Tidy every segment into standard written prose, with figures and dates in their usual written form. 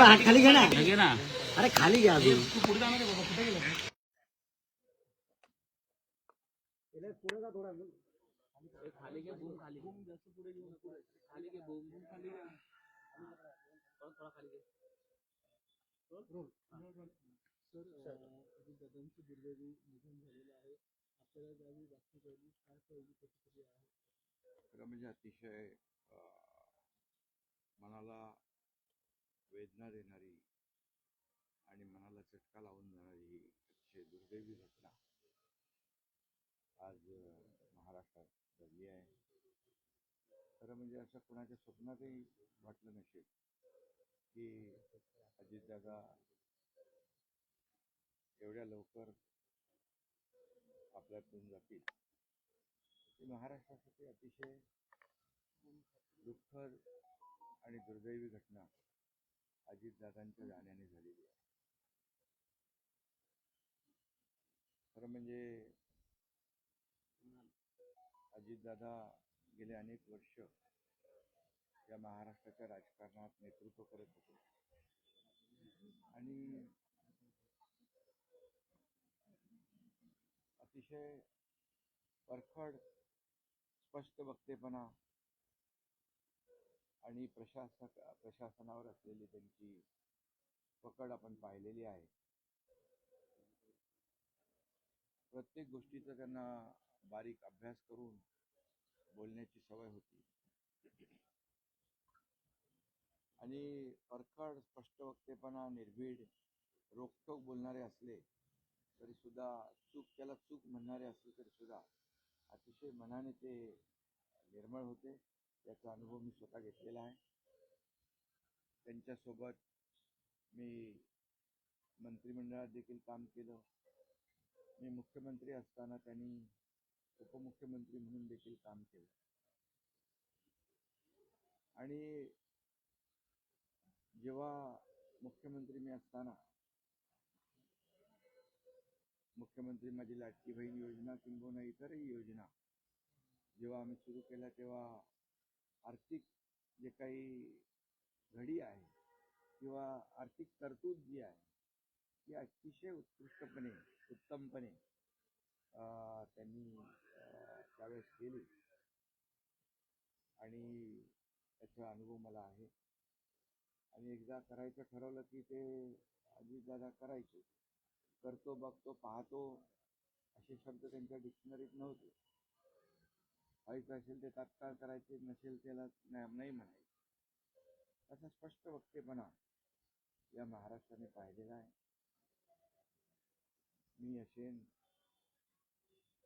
हात खाली घे ना. घे ना. अरे खाली घ्या अजून. तू पुढे जाणार आहे बाबा, कुठे गेला? खाली घे, बूम खाली घे. जास्त पुढे घेऊ नको. खाली घे, बूम बूम खाली घे. थोडा खाली घे. सर, अजितदादांचं दुर्दैवी निधन झालेलं आहे. आपल्याला त्यावेळी बातमी कळली, काय पहिली प्रतिक्रिया आहे? खरं म्हणजे अतिशय मनाला वेदना देणारी आणि मनाला चटका लावून जाणारी ही अतिशय दुर्दैवी घटना आज महाराष्ट्रात घडली आहे. खरं म्हणजे असं कोणाच्या स्वप्नातही वाटलं नसेल की अजितदादा एवढ्या लवकर आपल्यातून जातील. ही महाराष्ट्रासाठी अतिशय दुःखद आणि दुर्दैवी घटना अजितदादांच्या जाण्याने झालेली आहे. खरं म्हणजे अजितदादा गेले अनेक वर्ष या महाराष्ट्राच्या राजकारणात नेतृत्व करत होते आणि अतिशय परखड स्पष्ट वक्तेपणा आणि प्रशासनावर असलेली त्यांची पकड आपण पाहिलेली आहे. प्रत्येक गोष्टीचा त्यांना बारीक अभ्यास करून बोलण्याची सवय होती आणि परखड स्पष्ट वक्तेपणा, निर्भीड, रोखठोक बोलणारे असले तरी सुद्धा त्याला चूक म्हणणारे असले तरी सुद्धा अतिशय मनाने ते निर्मळ होते. याचा अनुभव मी स्वतः घेतलेला आहे. त्यांच्यासोबत मी मंत्रिमंडळात देखील काम केलं. मी मुख्यमंत्री असताना त्यांनी उपमुख्यमंत्री म्हणून देखील काम केलं आणि जेव्हा मुख्यमंत्री मी असताना मुख्यमंत्री माझी लाडकी बहीण योजना किंबहुना इतरही योजना जेव्हा आम्ही सुरू केल्या तेव्हा आर्थिक जे काही घडी आहे किंवा आर्थिक तरतूद जी आहे ती अतिशय उत्तमपणे त्यांनी त्यावेळेस केली आणि त्याचा अनुभव मला आहे. आणि एकदा करायचं ठरवलं की ते अजितदादा करायचे. करतो, बघतो, पाहतो असे शब्द त्यांच्या डिक्शनरीत नव्हते. व्हायचं असेल ते तात्काळ करायचे, नसेल त्याला नाही म्हणायचे. असा स्पष्ट वक्तेपणा या महाराष्ट्राने पाहिलेला आहे. मी असेन,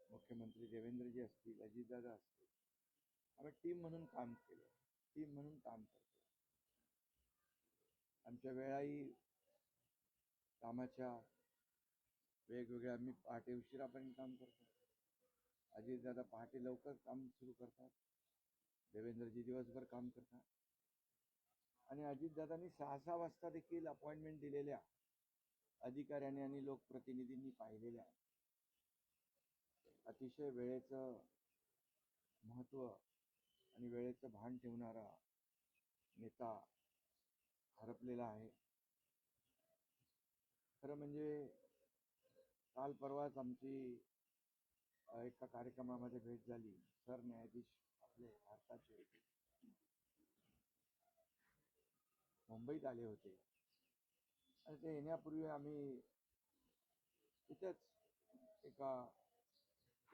मुख्यमंत्री देवेंद्रजी असतील, अजितदादा असतील, आम्ही टीम म्हणून काम केलं, टीम म्हणून काम करतो. आमच्या वेळाही कामाच्या वेगवेगळ्या, आम्ही पहाटे उशिरापर्यंत काम करतो. अजितदादा पहाटे लवकर काम सुरू करतात, देवेंद्रजी दिवसभर काम करतात. आणि अजितदादांनी 6-6 वाजता देखील अपॉइंटमेंट दिलेल्या अधिकाऱ्यांनी आणि लोकप्रतिनिधींनी पाहिलेल्या अतिशय वेळेचं महत्त्व आणि वेळेचं भान ठेवणारा नेता हरपलेला आहे. खरं म्हणजे काल परवाच आमची एका कार्यक्रमामध्ये भेट झाली. सरन्यायाधीश आपले भारताचे मुंबईत आले होते आणि ते येण्यापूर्वी आम्ही तिथेच एका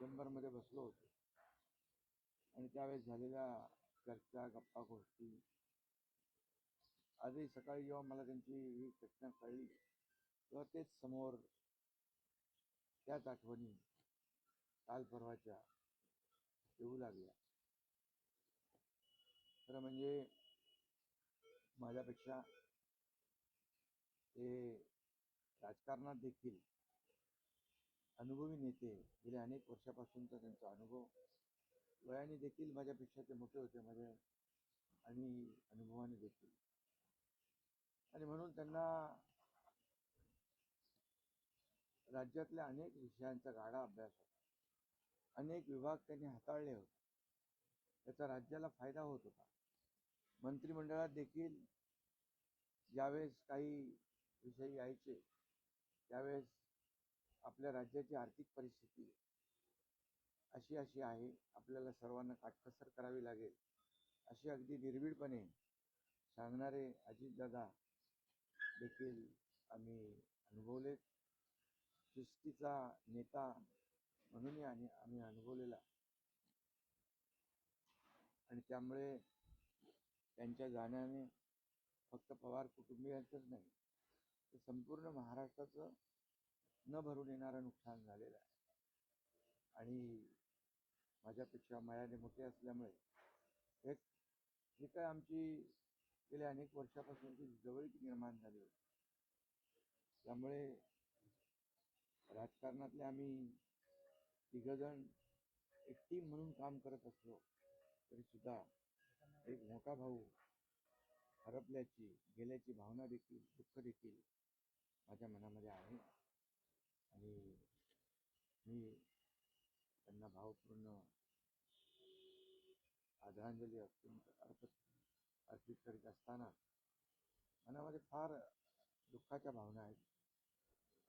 चेंबरमध्ये बसलो होतो आणि त्यावेळेस झालेल्या चर्चा, गप्पा गोष्टी, आजही सकाळी जेव्हा मला त्यांची ही घटना कळली तेव्हा तेच समोर त्याच आठवणी काल परवाच्या येऊ लागल्या. खरं म्हणजे माझ्यापेक्षा ते राजकारणात देखील अनुभवी नेते, गेल्या अनेक वर्षापासूनचा त्यांचा अनुभव, वयाने देखील माझ्यापेक्षा ते मोठे होते माझ्या आणि अनुभवाने देखील. आणि म्हणून त्यांना राज्यातल्या अनेक विषयांचा गाढा अभ्यास होता. अनेक विभाग त्यांनी हाताळले होते. त्याचा राज्याला फायदा होत होता. मंत्रिमंडळात देखील ज्यावेळेस काही विषय यायचे त्यावेळेस आपल्या राज्याची आर्थिक परिस्थिती अशी आहे, आपल्याला सर्वांना काटकसर करावी लागेल अशी अगदी निर्भीडपणे सांगणारे अजितदादा देखील आम्ही अनुभवलेत. शिस्तीचा नेता म्हणूनही आम्ही अनुभवलेला आणि त्यामुळे त्यांच्या जाण्याने फक्त पवार कुटुंबियांचंच नाही तर संपूर्ण महाराष्ट्राचं न भरून येणारं नुकसान झालेलं आहे. आणि माझ्यापेक्षा वयाने मोठे असल्यामुळे एक जी काय आमची गेल्या अनेक वर्षापासूनची जवळीक निर्माण झाली होती, त्यामुळे राजकारणातले आम्ही तिघजण एक टीम म्हणून काम करत असलो तरी सुद्धा एक मोठा भाऊ हरपल्याची गेल्याची भावना देखील दुःख देखील माझ्या मनामध्ये आहे आणि मी त्यांना भावपूर्ण आदरांजली अर्पित करीत असताना मनामध्ये फार दुःखाच्या भावना आहेत.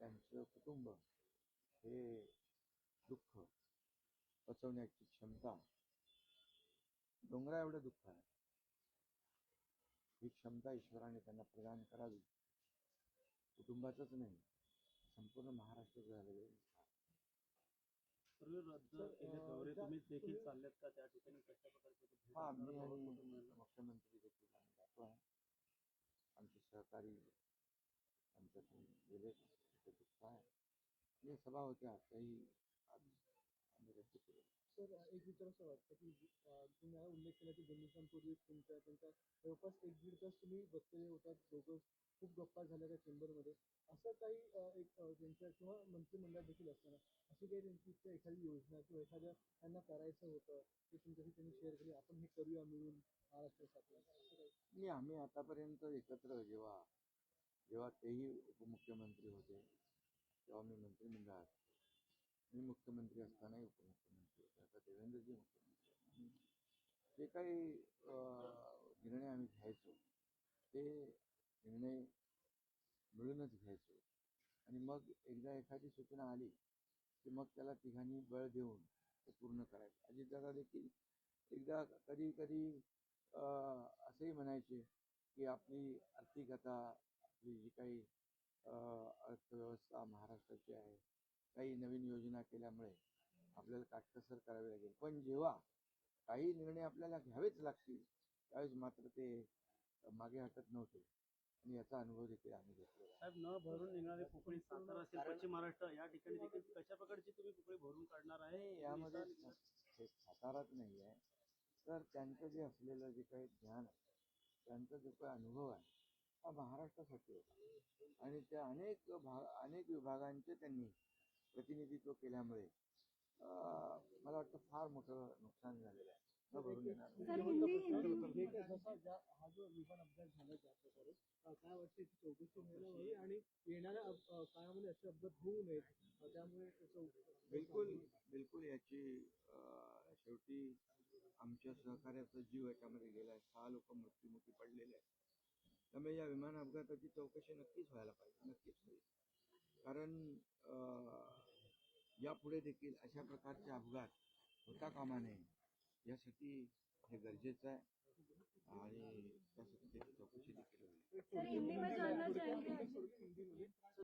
त्यांचं कुटुंब हे दुःख पचवण्याची क्षमता डोंगरा एवढं दुःख आहे. ही क्षमता ईश्वराने त्यांना प्रदान करावी. कुटुंबाचंच नाही संपूर्ण महाराष्ट्र झालेलं आहे. रद्द केले दौरे तुम्ही देखील चाललेत का त्या ठिकाणी? कशा प्रकारचे हा, मी आणि मुख्यमंत्री देखील आम्ही जातो आहे. आमचे सहकारी आमच्यातून गेले ते दुःख आहे. आणि सभा होत्या त्याही आम्ही रद्द केले. सर, एक विचार असं वाटतं की तुम्ही उल्लेख केला की 2 दिवसांपूर्वी त्यांच्या जवळपास 1-1.5 तास तुम्ही बसलेले होतात दोघं, खूप गप्पा झाल्या त्या चेंबरमध्ये. असं काही एक त्यांच्या किंवा मंत्रिमंडळात देखील असताना अशी काही त्यांची एखादी योजना किंवा एखाद्या त्यांना करायचं होतं ते तुमच्याशी त्यांनी शेअर केली, आपण हे करूया मिळून महाराष्ट्रासाठी, असं काही? नाही, आम्ही आतापर्यंत एकत्र जेव्हा तेही उपमुख्यमंत्री होते तेव्हा मी मंत्रिमंडळात, मी मुख्यमंत्री असतानाही उपमुख्यमंत्री होते, आता देवेंद्रजी मुख्यमंत्री आहेत. जे काही निर्णय आम्ही घ्यायचो ते निर्णय मिळूनच घ्यायचो आणि मग एकदा एखादी सूचना आली की मग त्याला तिघांनी बळ देऊन ते पूर्ण करायचं. अजितदादा देखील एकदा कधी असंही म्हणायचे की आपली आर्थिकता, आपली जी काही अर्थव्यवस्था महाराष्ट्राची आहे, काही नवीन योजना केल्यामुळे आपल्याला काटकसर करावी लागेल, पण जेव्हा काही निर्णय आपल्याला घ्यावेच लागतील त्यावेळेस मात्र ते मागे हटत नव्हते आणि याचा अनुभव देखील आम्ही घेतलेला. साहेब, न भरून निघणारे पोकळी सातारा असेल, पश्चिम महाराष्ट्र या ठिकाणी देखील कशा प्रकारची तुम्ही पोकळी भरून काढणार आहे? यामध्ये हे साताराच नाही आहे तर त्यांचं जे असलेलं जे काही ज्ञान आहे, त्यांचा जो काही अनुभव आहे हा महाराष्ट्रासाठी होता आणि त्या अनेक विभागांचे त्यांनी प्रतिनिधित्व केल्यामुळे मला वाटतं फार मोठं नुकसान झालेलं आहे. न भरून येणार. हा जो विमान अपघात झाला त्या प्रकारे काय वाटतं चौकशी व्हायला हवी आणि येणाऱ्या काळामध्ये असे अपघात होऊ नयेत, त्यामुळे बिलकुल याची शेवटी आमच्या सहकार्याचा जीव याच्यामध्ये गेलाय. 6 लोक मृत्युमुखी पडलेले आहेत. त्यामुळे या विमान अपघाताची चौकशी नक्कीच व्हायला पाहिजे, नक्कीच होईल. कारण यापुढे देखील अशा प्रकारचे अपघात होता कामा नये यासाठी हे गरजेचं आहे आणि त्यासाठी त्याची चौकशी देखील होईल.